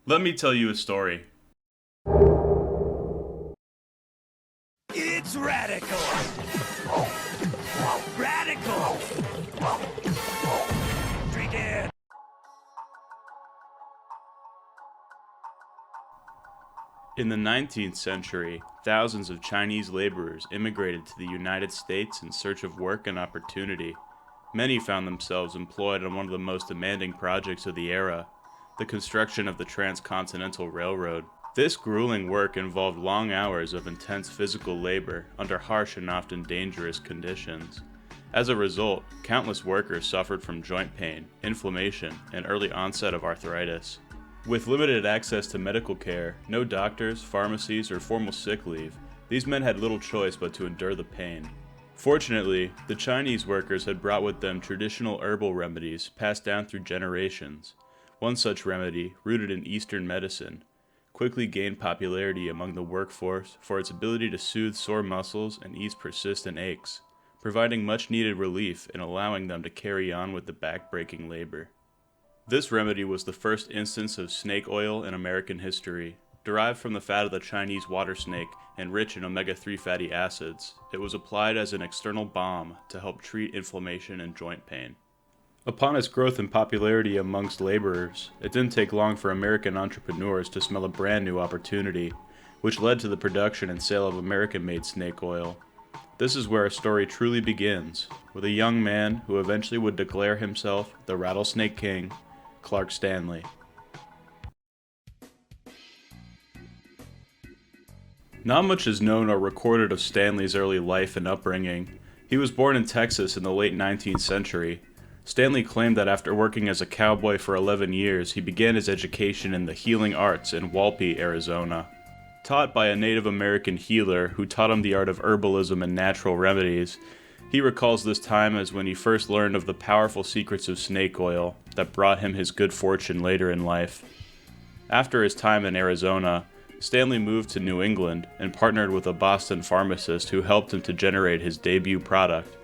Let me tell you a story. It's radical! Radical! Drink it! In the 19th century, thousands of Chinese laborers immigrated to the United States in search of work and opportunity. Many found themselves employed on one of the most demanding projects of the era, the construction of the Transcontinental Railroad. This grueling work involved long hours of intense physical labor under harsh and often dangerous conditions. As a result, countless workers suffered from joint pain, inflammation, and early onset of arthritis. With limited access to medical care, no doctors, pharmacies, or formal sick leave, these men had little choice but to endure the pain. Fortunately, the Chinese workers had brought with them traditional herbal remedies passed down through generations. One such remedy, rooted in Eastern medicine, quickly gained popularity among the workforce for its ability to soothe sore muscles and ease persistent aches, providing much-needed relief and allowing them to carry on with the back-breaking labor. This remedy was the first instance of snake oil in American history. Derived from the fat of the Chinese water snake and rich in omega-3 fatty acids, it was applied as an external balm to help treat inflammation and joint pain. Upon its growth in popularity amongst laborers, it didn't take long for American entrepreneurs to smell a brand new opportunity, which led to the production and sale of American-made snake oil. This is where our story truly begins, with a young man who eventually would declare himself the Rattlesnake King, Clark Stanley. Not much is known or recorded of Stanley's early life and upbringing. He was born in Texas in the late 19th century. Stanley claimed that after working as a cowboy for 11 years, he began his education in the healing arts in Walpi, Arizona. Taught by a Native American healer who taught him the art of herbalism and natural remedies, he recalls this time as when he first learned of the powerful secrets of snake oil that brought him his good fortune later in life. After his time in Arizona, Stanley moved to New England and partnered with a Boston pharmacist who helped him to generate his debut product.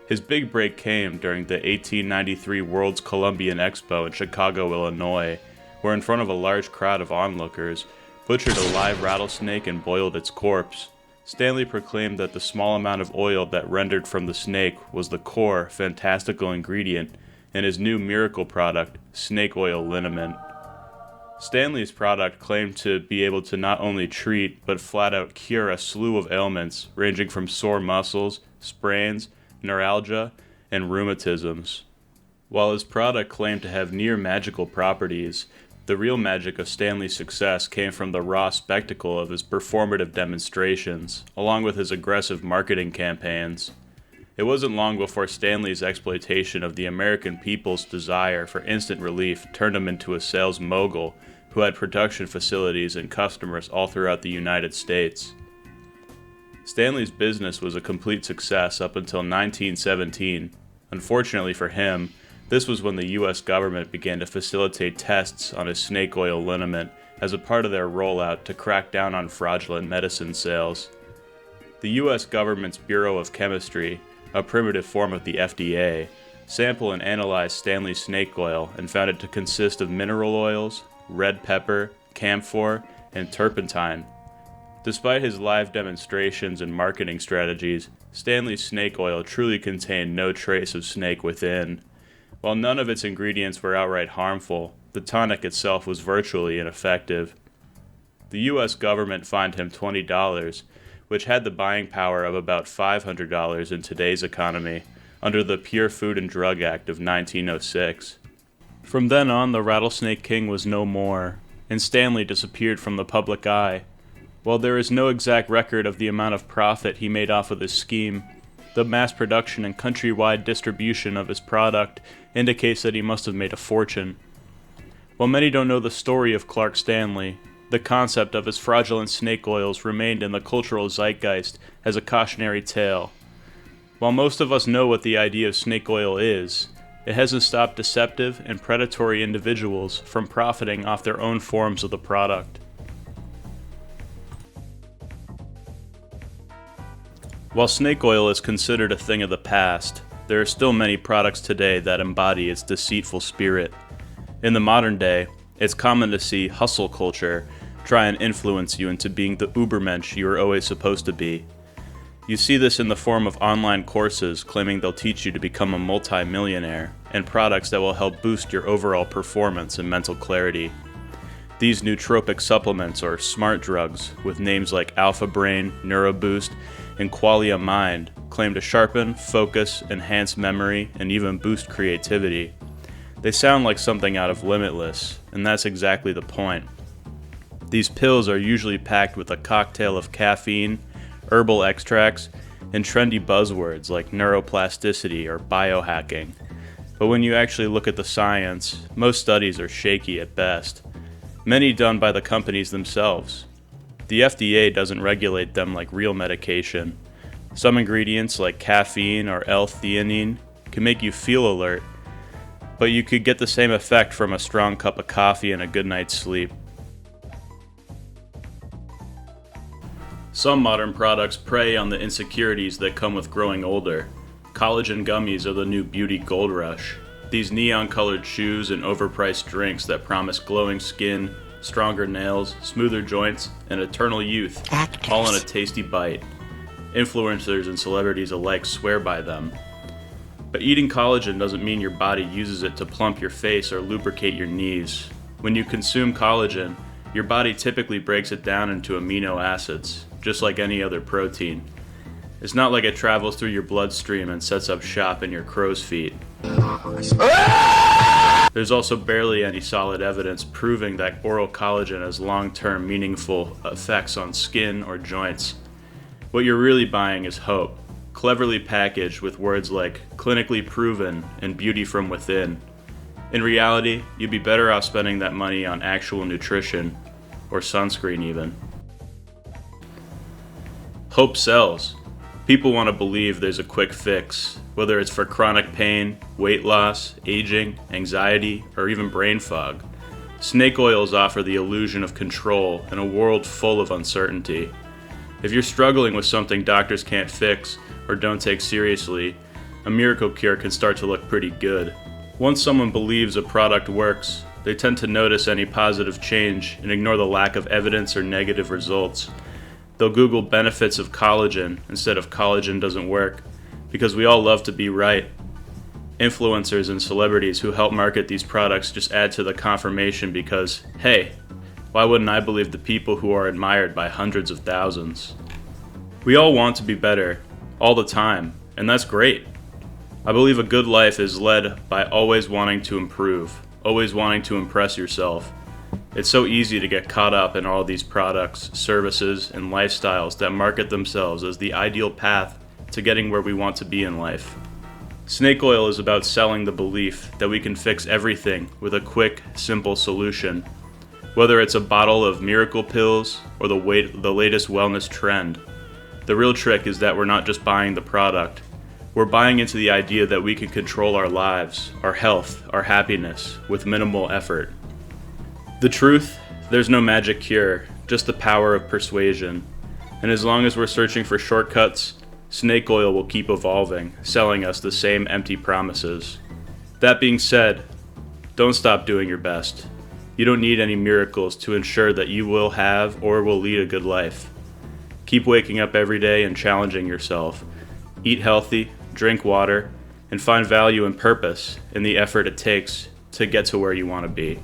His big break came during the 1893 World's Columbian Expo in Chicago, Illinois, where in front of a large crowd of onlookers, butchered a live rattlesnake and boiled its corpse. Stanley proclaimed that the small amount of oil that rendered from the snake was the core, fantastical ingredient in his new miracle product, snake oil liniment. Stanley's product claimed to be able to not only treat, but flat out cure a slew of ailments ranging from sore muscles, sprains, neuralgia, and rheumatisms. While his product claimed to have near magical properties, the real magic of Stanley's success came from the raw spectacle of his performative demonstrations, along with his aggressive marketing campaigns. It wasn't long before Stanley's exploitation of the American people's desire for instant relief turned him into a sales mogul who had production facilities and customers all throughout the United States. Stanley's business was a complete success up until 1917. Unfortunately for him, this was when the U.S. government began to facilitate tests on his snake oil liniment as a part of their rollout to crack down on fraudulent medicine sales. The U.S. government's Bureau of Chemistry, a primitive form of the FDA, sampled and analyzed Stanley's snake oil and found it to consist of mineral oils, red pepper, camphor, and turpentine. Despite his live demonstrations and marketing strategies, Stanley's snake oil truly contained no trace of snake within. While none of its ingredients were outright harmful, the tonic itself was virtually ineffective. The U.S. government fined him $20, which had the buying power of about $500 in today's economy, under the Pure Food and Drug Act of 1906. From then on, the Rattlesnake King was no more, and Stanley disappeared from the public eye. While there is no exact record of the amount of profit he made off of this scheme, the mass production and countrywide distribution of his product indicates that he must have made a fortune. While many don't know the story of Clark Stanley, the concept of his fraudulent snake oils remained in the cultural zeitgeist as a cautionary tale. While most of us know what the idea of snake oil is, it hasn't stopped deceptive and predatory individuals from profiting off their own forms of the product. While snake oil is considered a thing of the past, there are still many products today that embody its deceitful spirit. In the modern day, It's common to see hustle culture try and influence you into being the Ubermensch you were always supposed to be. You see this in the form of online courses claiming they'll teach you to become a multi-millionaire, and products that will help boost your overall performance and mental clarity. These nootropic supplements or smart drugs with names like Alpha Brain, NeuroBoost, and Qualia Mind claim to sharpen, focus, enhance memory, and even boost creativity. They sound like something out of Limitless, and that's exactly the point. These pills are usually packed with a cocktail of caffeine, herbal extracts, and trendy buzzwords like neuroplasticity or biohacking. But when you actually look at the science, most studies are shaky at best, many done by the companies themselves. The FDA doesn't regulate them like real medication. Some ingredients like caffeine or L-theanine can make you feel alert, but you could get the same effect from a strong cup of coffee and a good night's sleep. Some modern products prey on the insecurities that come with growing older. Collagen gummies are the new beauty gold rush. These neon-colored shoes and overpriced drinks that promise glowing skin, stronger nails, smoother joints, and eternal youth, all in a tasty bite. Influencers and celebrities alike swear by them. But eating collagen doesn't mean your body uses it to plump your face or lubricate your knees. When you consume collagen, your body typically breaks it down into amino acids, just like any other protein. It's not like it travels through your bloodstream and sets up shop in your crow's feet. There's also barely any solid evidence proving that oral collagen has long-term meaningful effects on skin or joints. What you're really buying is hope, cleverly packaged with words like clinically proven and beauty from within. In reality, you'd be better off spending that money on actual nutrition, or sunscreen even. Hope sells. People want to believe there's a quick fix, whether it's for chronic pain, weight loss, aging, anxiety, or even brain fog. Snake oils offer the illusion of control in a world full of uncertainty. If you're struggling with something doctors can't fix or don't take seriously, a miracle cure can start to look pretty good. Once someone believes a product works, they tend to notice any positive change and ignore the lack of evidence or negative results. They'll Google benefits of collagen instead of collagen doesn't work, because we all love to be right. Influencers and celebrities who help market these products just add to the confirmation because, hey, why wouldn't I believe the people who are admired by hundreds of thousands? We all want to be better, all the time, and that's great. I believe a good life is led by always wanting to improve, always wanting to impress yourself. It's so easy to get caught up in all these products, services, and lifestyles that market themselves as the ideal path to getting where we want to be in life. Snake oil is about selling the belief that we can fix everything with a quick, simple solution. Whether it's a bottle of miracle pills or the latest wellness trend. The real trick is that we're not just buying the product. We're buying into the idea that we can control our lives, our health, our happiness with minimal effort. The truth, there's no magic cure, just the power of persuasion. And as long as we're searching for shortcuts, snake oil will keep evolving, selling us the same empty promises. That being said, don't stop doing your best. You don't need any miracles to ensure that you will have or will lead a good life. Keep waking up every day and challenging yourself. Eat healthy, drink water, and find value and purpose in the effort it takes to get to where you want to be.